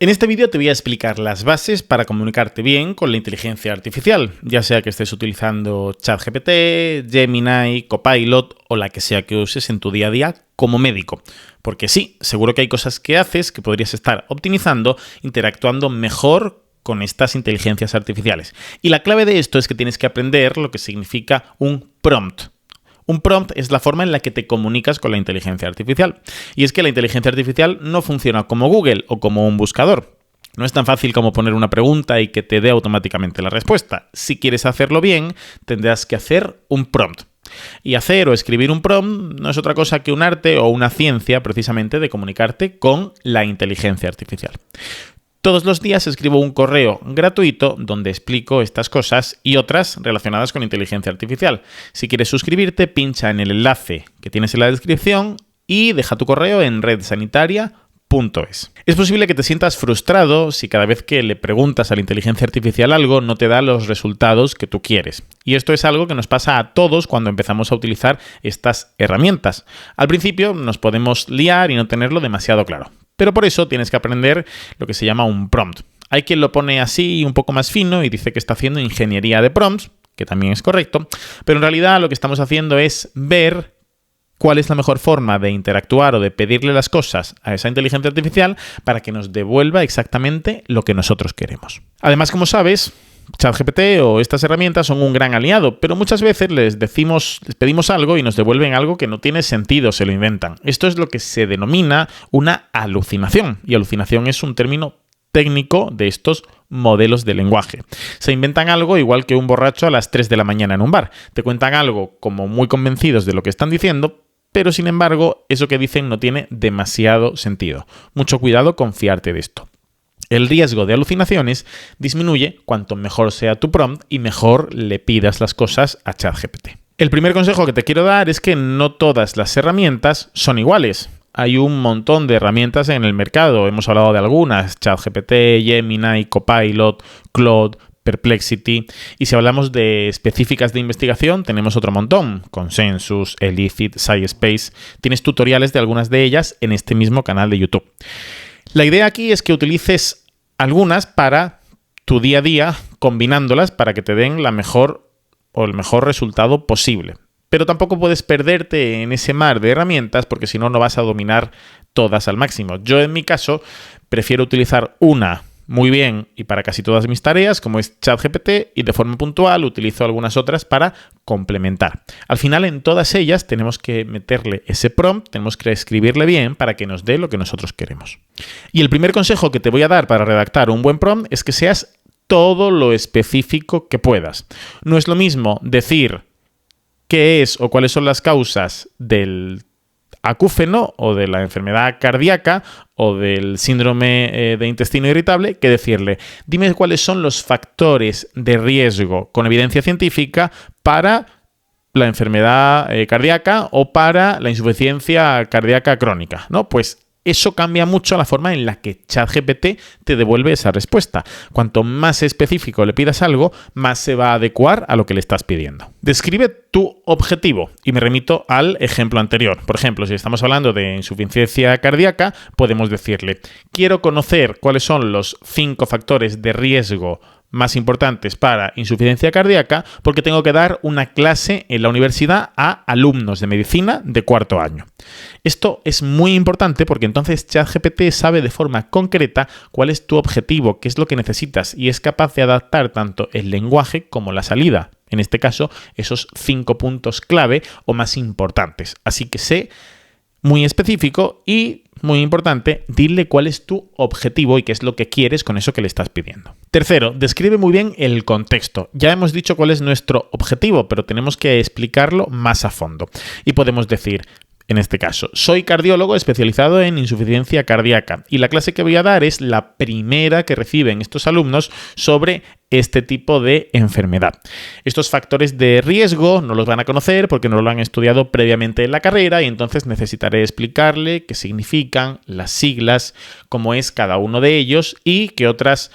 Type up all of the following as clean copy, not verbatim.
En este vídeo te voy a explicar las bases para comunicarte bien con la inteligencia artificial, ya sea que estés utilizando ChatGPT, Gemini, Copilot o la que sea que uses en tu día a día como médico. Porque sí, seguro que hay cosas que haces que podrías estar optimizando, interactuando mejor con estas inteligencias artificiales. Y la clave de esto es que tienes que aprender lo que significa un prompt. Un prompt es la forma en la que te comunicas con la inteligencia artificial. Y es que la inteligencia artificial no funciona como Google o como un buscador. No es tan fácil como poner una pregunta y que te dé automáticamente la respuesta. Si quieres hacerlo bien, tendrás que hacer un prompt. Y hacer o escribir un prompt no es otra cosa que un arte o una ciencia precisamente de comunicarte con la inteligencia artificial. Todos los días escribo un correo gratuito donde explico estas cosas y otras relacionadas con inteligencia artificial. Si quieres suscribirte, pincha en el enlace que tienes en la descripción y deja tu correo en redsanitaria.es. Es posible que te sientas frustrado si cada vez que le preguntas a la inteligencia artificial algo no te da los resultados que tú quieres. Y esto es algo que nos pasa a todos cuando empezamos a utilizar estas herramientas. Al principio nos podemos liar y no tenerlo demasiado claro. Pero por eso tienes que aprender lo que se llama un prompt. Hay quien lo pone así un poco más fino y dice que está haciendo ingeniería de prompts, que también es correcto, pero en realidad lo que estamos haciendo es ver cuál es la mejor forma de interactuar o de pedirle las cosas a esa inteligencia artificial para que nos devuelva exactamente lo que nosotros queremos. Además, como sabes, ChatGPT o estas herramientas son un gran aliado, pero muchas veces les pedimos algo y nos devuelven algo que no tiene sentido, se lo inventan. Esto es lo que se denomina una alucinación, y alucinación es un término técnico de estos modelos de lenguaje. Se inventan algo igual que un borracho a las 3 de la mañana en un bar. Te cuentan algo como muy convencidos de lo que están diciendo, pero sin embargo, eso que dicen no tiene demasiado sentido. Mucho cuidado con fiarte de esto. El riesgo de alucinaciones disminuye cuanto mejor sea tu prompt y mejor le pidas las cosas a ChatGPT. El primer consejo que te quiero dar es que no todas las herramientas son iguales. Hay un montón de herramientas en el mercado. Hemos hablado de algunas: ChatGPT, Gemini, Copilot, Claude, Perplexity. Y si hablamos de específicas de investigación, tenemos otro montón: Consensus, Elifit, SciSpace. Tienes tutoriales de algunas de ellas en este mismo canal de YouTube. La idea aquí es que utilices algunas para tu día a día, combinándolas para que te den la mejor o el mejor resultado posible. Pero tampoco puedes perderte en ese mar de herramientas porque si no, no vas a dominar todas al máximo. Yo, en mi caso, prefiero utilizar una muy bien y para casi todas mis tareas, como es ChatGPT, y de forma puntual utilizo algunas otras para complementar. Al final, en todas ellas tenemos que meterle ese prompt, tenemos que escribirle bien para que nos dé lo que nosotros queremos. Y el primer consejo que te voy a dar para redactar un buen prompt es que seas todo lo específico que puedas. No es lo mismo decir qué es o cuáles son las causas del acúfeno o de la enfermedad cardíaca o del síndrome de intestino irritable que decirle: dime cuáles son los factores de riesgo con evidencia científica para la enfermedad cardíaca o para la insuficiencia cardíaca crónica, ¿no? Pues eso cambia mucho la forma en la que ChatGPT te devuelve esa respuesta. Cuanto más específico le pidas algo, más se va a adecuar a lo que le estás pidiendo. Describe tu objetivo y me remito al ejemplo anterior. Por ejemplo, si estamos hablando de insuficiencia cardíaca, podemos decirle: quiero conocer cuáles son los 5 factores de riesgo más importantes para insuficiencia cardíaca porque tengo que dar una clase en la universidad a alumnos de medicina de 4º año. Esto es muy importante porque entonces ChatGPT sabe de forma concreta cuál es tu objetivo, qué es lo que necesitas y es capaz de adaptar tanto el lenguaje como la salida. En este caso, esos 5 puntos clave o más importantes. Así que sé muy específico y, muy importante, dile cuál es tu objetivo y qué es lo que quieres con eso que le estás pidiendo. Tercero, describe muy bien el contexto. Ya hemos dicho cuál es nuestro objetivo, pero tenemos que explicarlo más a fondo. Y podemos decir, en este caso: soy cardiólogo especializado en insuficiencia cardíaca y la clase que voy a dar es la primera que reciben estos alumnos sobre este tipo de enfermedad. Estos factores de riesgo no los van a conocer porque no lo han estudiado previamente en la carrera y entonces necesitaré explicarle qué significan las siglas, cómo es cada uno de ellos y qué otras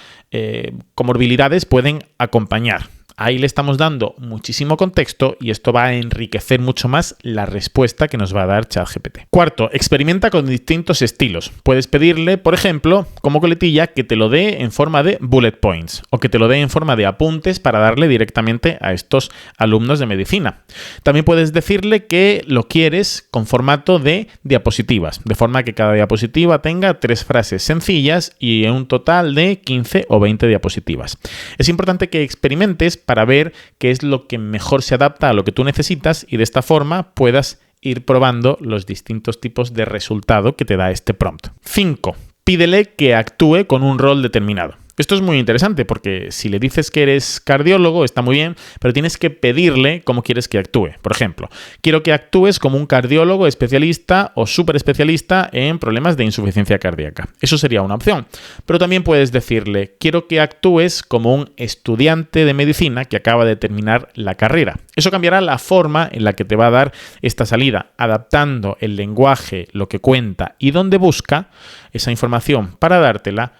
comorbilidades pueden acompañar Ahí le estamos dando muchísimo contexto y esto va a enriquecer mucho más la respuesta que nos va a dar ChatGPT. Cuarto, experimenta con distintos estilos. Puedes pedirle, por ejemplo, como coletilla, que te lo dé en forma de bullet points o que te lo dé en forma de apuntes para darle directamente a estos alumnos de medicina. También puedes decirle que lo quieres con formato de diapositivas, de forma que cada diapositiva tenga 3 frases sencillas y un total de 15 o 20 diapositivas. Es importante que experimentes para ver qué es lo que mejor se adapta a lo que tú necesitas y de esta forma puedas ir probando los distintos tipos de resultado que te da este prompt. 5. Pídele que actúe con un rol determinado. Esto es muy interesante porque si le dices que eres cardiólogo, está muy bien, pero tienes que pedirle cómo quieres que actúe. Por ejemplo, quiero que actúes como un cardiólogo especialista o súper especialista en problemas de insuficiencia cardíaca. Eso sería una opción. Pero también puedes decirle, quiero que actúes como un estudiante de medicina que acaba de terminar la carrera. Eso cambiará la forma en la que te va a dar esta salida, adaptando el lenguaje, lo que cuenta y dónde busca esa información para dártela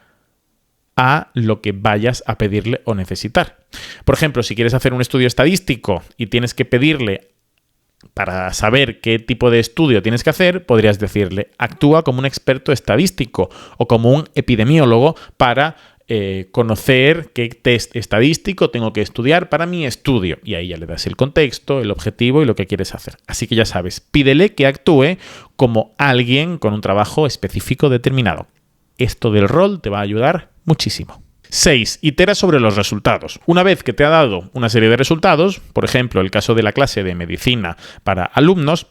a lo que vayas a pedirle o necesitar. Por ejemplo, si quieres hacer un estudio estadístico y tienes que pedirle para saber qué tipo de estudio tienes que hacer, podrías decirle, actúa como un experto estadístico o como un epidemiólogo para conocer qué test estadístico tengo que estudiar para mi estudio. Y ahí ya le das el contexto, el objetivo y lo que quieres hacer. Así que ya sabes, pídele que actúe como alguien con un trabajo específico determinado. Esto del rol te va a ayudar muchísimo. 6. Itera sobre los resultados. Una vez que te ha dado una serie de resultados, por ejemplo, el caso de la clase de medicina para alumnos,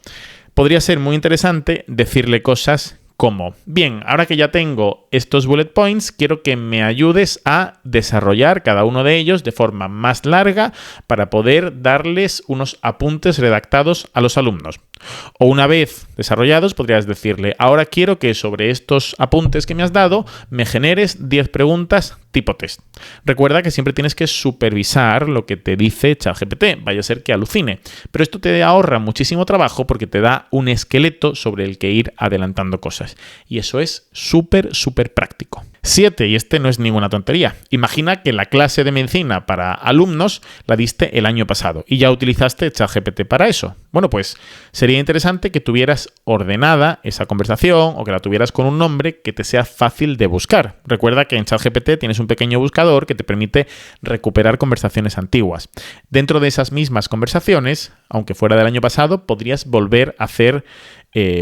podría ser muy interesante decirle cosas como, bien, ahora que ya tengo estos bullet points, quiero que me ayudes a desarrollar cada uno de ellos de forma más larga para poder darles unos apuntes redactados a los alumnos. O una vez desarrollados, podrías decirle, ahora quiero que sobre estos apuntes que me has dado me generes 10 preguntas tipo test. Recuerda que siempre tienes que supervisar lo que te dice ChatGPT, vaya a ser que alucine. Pero esto te ahorra muchísimo trabajo porque te da un esqueleto sobre el que ir adelantando cosas. Y eso es súper práctico. 7, y este no es ninguna tontería. Imagina que la clase de medicina para alumnos la diste el año pasado y ya utilizaste ChatGPT para eso. Bueno, pues sería interesante que tuvieras ordenada esa conversación o que la tuvieras con un nombre que te sea fácil de buscar. Recuerda que en ChatGPT tienes un pequeño buscador que te permite recuperar conversaciones antiguas. Dentro de esas mismas conversaciones, aunque fuera del año pasado, podrías volver a hacer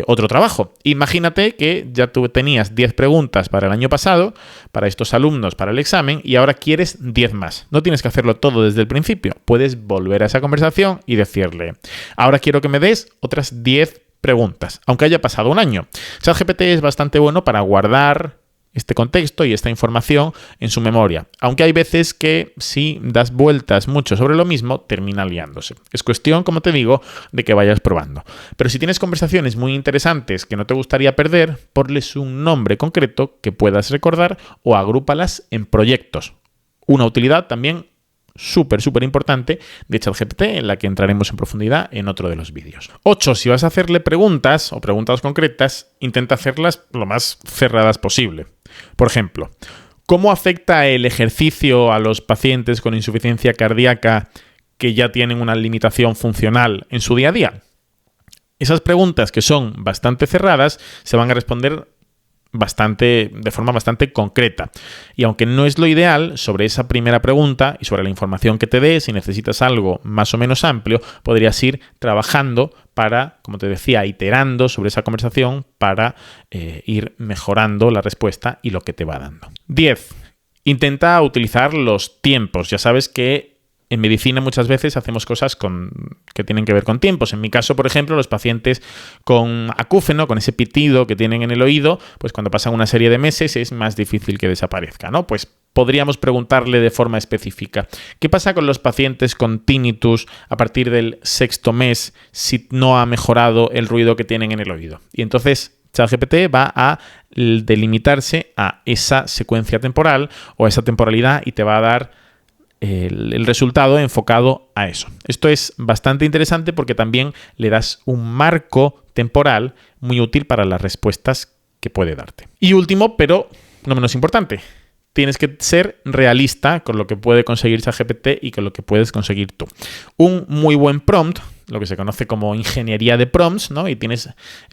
otro trabajo. Imagínate que ya tú tenías 10 preguntas para el año pasado, para estos alumnos, para el examen, y ahora quieres 10 más. No tienes que hacerlo todo desde el principio. Puedes volver a esa conversación y decirle, ahora quiero que me des otras 10 preguntas, aunque haya pasado un año. ChatGPT es bastante bueno para guardar este contexto y esta información en su memoria, aunque hay veces que si das vueltas mucho sobre lo mismo, termina liándose. Es cuestión, como te digo, de que vayas probando. Pero si tienes conversaciones muy interesantes que no te gustaría perder, ponles un nombre concreto que puedas recordar o agrúpalas en proyectos. Una utilidad también súper importante de ChatGPT en la que entraremos en profundidad en otro de los vídeos. 8. Si vas a hacerle preguntas o preguntas concretas, intenta hacerlas lo más cerradas posible. Por ejemplo, ¿cómo afecta el ejercicio a los pacientes con insuficiencia cardíaca que ya tienen una limitación funcional en su día a día? Esas preguntas que son bastante cerradas se van a responder de forma bastante concreta. Y aunque no es lo ideal, sobre esa primera pregunta y sobre la información que te dé, si necesitas algo más o menos amplio, podrías ir trabajando para, como te decía, iterando sobre esa conversación para ir mejorando la respuesta y lo que te va dando. 10. Intenta utilizar los tiempos. Ya sabes que en medicina muchas veces hacemos cosas que tienen que ver con tiempos. En mi caso, por ejemplo, los pacientes con acúfeno, con ese pitido que tienen en el oído, pues cuando pasan una serie de meses es más difícil que desaparezca, ¿no? Pues podríamos preguntarle de forma específica, ¿qué pasa con los pacientes con tinnitus a partir del 6º mes si no ha mejorado el ruido que tienen en el oído? Y entonces ChatGPT va a delimitarse a esa secuencia temporal o a esa temporalidad y te va a dar el resultado enfocado a eso. Esto es bastante interesante porque también le das un marco temporal muy útil para las respuestas que puede darte. Y último, pero no menos importante, tienes que ser realista con lo que puede conseguir ChatGPT y con lo que puedes conseguir tú. Un muy buen prompt, lo que se conoce como ingeniería de prompts, ¿no? Y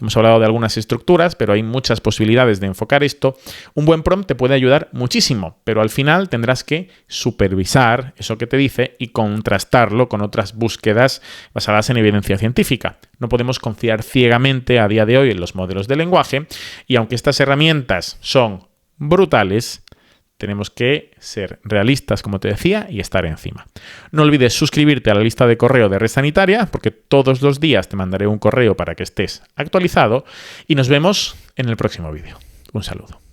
hemos hablado de algunas estructuras, pero hay muchas posibilidades de enfocar esto. Un buen prompt te puede ayudar muchísimo, pero al final tendrás que supervisar eso que te dice y contrastarlo con otras búsquedas basadas en evidencia científica. No podemos confiar ciegamente a día de hoy en los modelos de lenguaje, y aunque estas herramientas son brutales, tenemos que ser realistas, como te decía, y estar encima. No olvides suscribirte a la lista de correo de Red Sanitaria, porque todos los días te mandaré un correo para que estés actualizado, y nos vemos en el próximo vídeo. Un saludo.